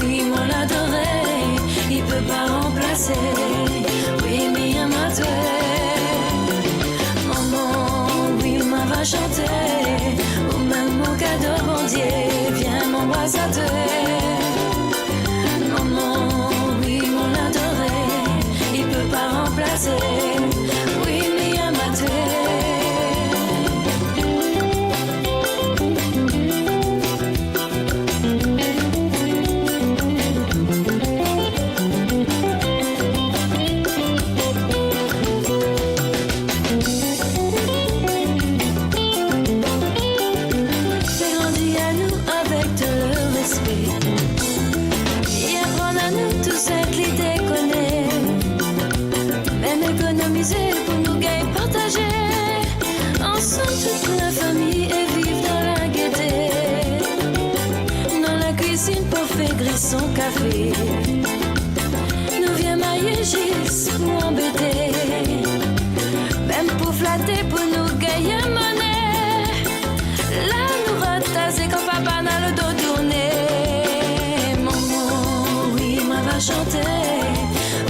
oui, moi l'adorer, il peut pas remplacer. Oui, mais il m'a tué. Maman, oui, m'a va chanter. Ou même mon cadeau, bon Dieu, viens m'embrasser à toi. Maman, oui, moi l'adorer, il peut pas remplacer. Oui, mais il m'a tué. Pour nous gagner, partager ensemble toute la famille et vivre dans la gaieté. Dans la cuisine pour faire gris son café. Nous viens mailler juste pour embêter. Même pour flatter, pour nous gagner monnaie. Là nous ratasser quand papa n'a le dos tourné. Maman, oui, m'a va chanter.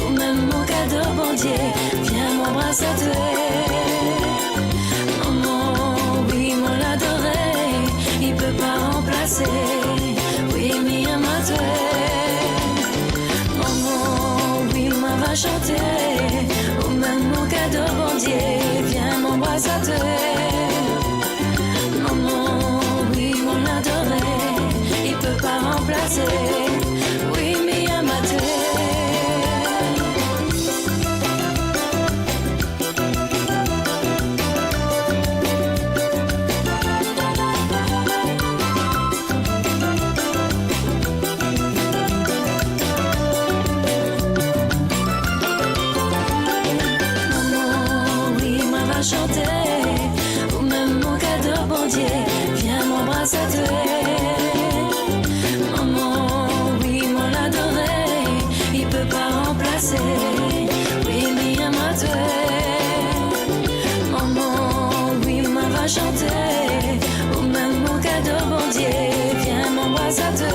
Ou même mon cadeau, bon Dieu, viens m'embrasser à toi. Maman, oui, moi l'adorer, il peut pas remplacer. Oui, mais il m'a tué. Maman, oui, m'a va chanter. Ou même mon cadeau, bon Dieu, viens m'embrasser à toi. Maman, oui, moi l'adorer, il peut pas remplacer. Oui, mais il m'a tué. Chanter, ou même mon cadeau, bon Dieu, viens m'embrasser à toi. Maman, oui, moi l'adorer, il peut pas remplacer. Oui, mais il m'a tué. Maman, oui, m'a va chanter, ou même mon cadeau, bon Dieu, viens m'embrasser à toi.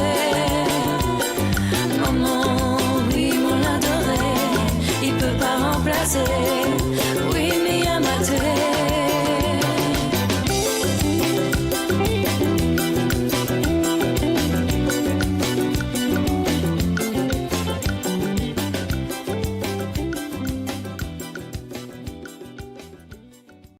Maman, oui, moi l'adorer, il peut pas remplacer.